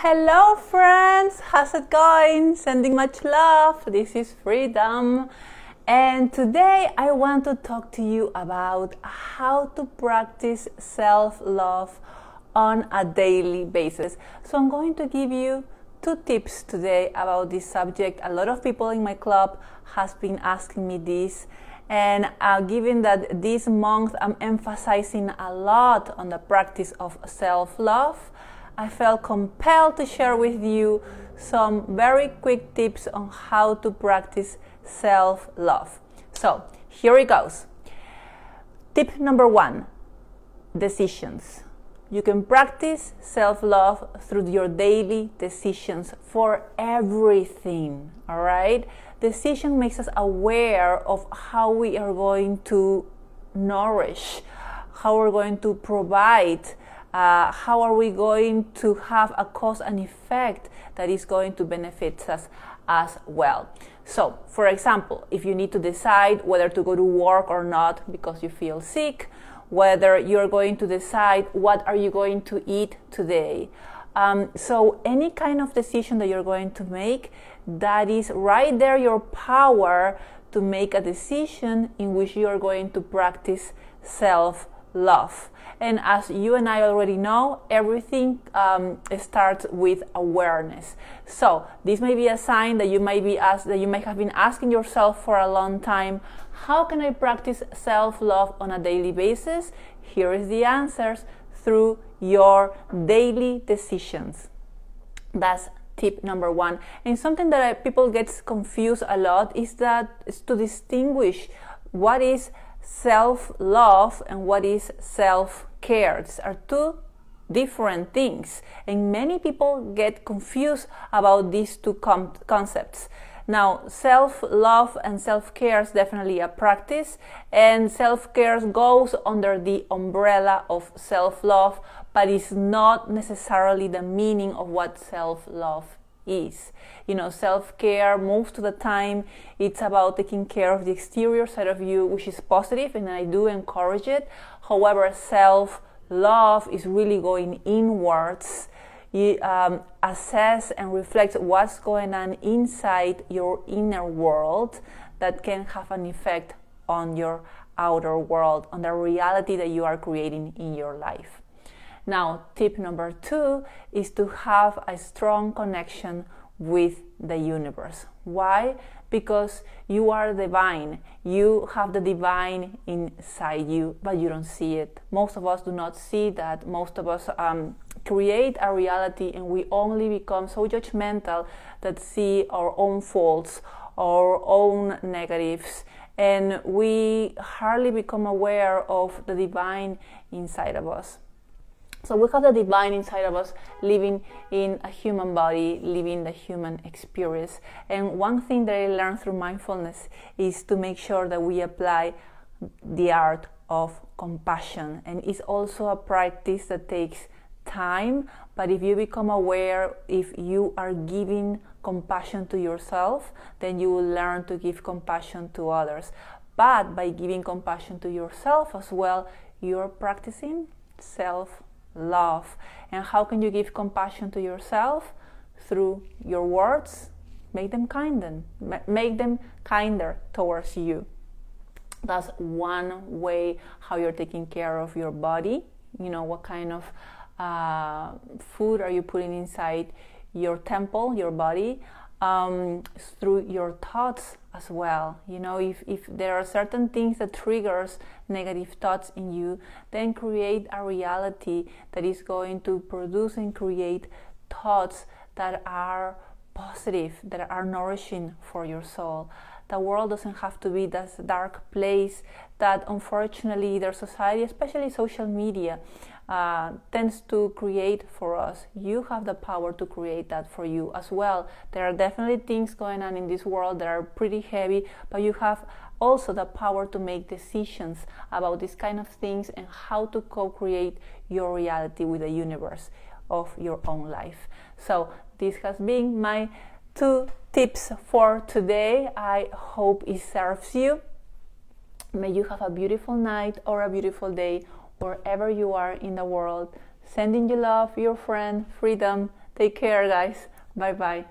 Hello friends, how's it going? Sending much love. This is Freedom, and today I want to talk to you about how to practice self-love on a daily basis. So I'm going to give you 2 tips today about this subject. A lot of people in my club has been asking me this, and given that this month I'm emphasizing a lot on the practice of self-love, I felt compelled to share with you some very quick tips on how to practice self-love. So here it goes. Tip number 1, decisions. You can practice self-love through your daily decisions for everything, all right? Decision makes us aware of how we are going to nourish, how we're going to provide, how are we going to have a cause and effect that is going to benefit us as well. So, for example, if you need to decide whether to go to work or not because you feel sick, whether you're going to decide what are you going to eat today. So any kind of decision that you're going to make, that is right there your power to make a decision in which you are going to practice self-love. And as you and I already know, everything starts with awareness. So this may be a sign that you might have been asking yourself for a long time. How can I practice self-love on a daily basis? Here is the answers: through your daily decisions. That's tip number 1. And something that people get confused a lot is to distinguish what is self-love and what is self-care. These are 2 different things, and many people get confused about these 2 concepts. Now, self-love and self-care is definitely a practice, and self-care goes under the umbrella of self-love, but it's not necessarily the meaning of what self-love is. You know, self-care, most of the time, it's about taking care of the exterior side of you, which is positive, and I do encourage it. However, self-love is really going inwards. You assess and reflect what's going on inside your inner world that can have an effect on your outer world, on the reality that you are creating in your life. Now, tip number 2 is to have a strong connection with the universe. Why? Because you are divine. You have the divine inside you, but you don't see it. Most of us do not see that. Most of us create a reality, and we only become so judgmental that see our own faults, our own negatives, and we hardly become aware of the divine inside of us. So we have the divine inside of us living in a human body, living the human experience. And one thing that I learned through mindfulness is to make sure that we apply the art of compassion. And it's also a practice that takes time, but if you become aware, if you are giving compassion to yourself, then you will learn to give compassion to others. But by giving compassion to yourself as well, you're practicing self-love. And how can you give compassion to yourself? Through your words. Make them kinder towards you. That's one way how you're taking care of your body. You know, what kind of food are you putting inside your temple, your body, through your thoughts as well. You know, if there are certain things that triggers negative thoughts in you, then create a reality that is going to produce and create thoughts that are positive, that are nourishing for your soul. The world doesn't have to be this dark place that unfortunately their society, especially social media, tends to create for us. You have the power to create that for you as well. There are definitely things going on in this world that are pretty heavy, but you have also the power to make decisions about these kind of things and how to co-create your reality with the universe of your own life. So this has been my 2 tips for today. I hope it serves you. May you have a beautiful night or a beautiful day wherever you are in the world. Sending you love, your friend, Freedom. Take care, guys. Bye bye.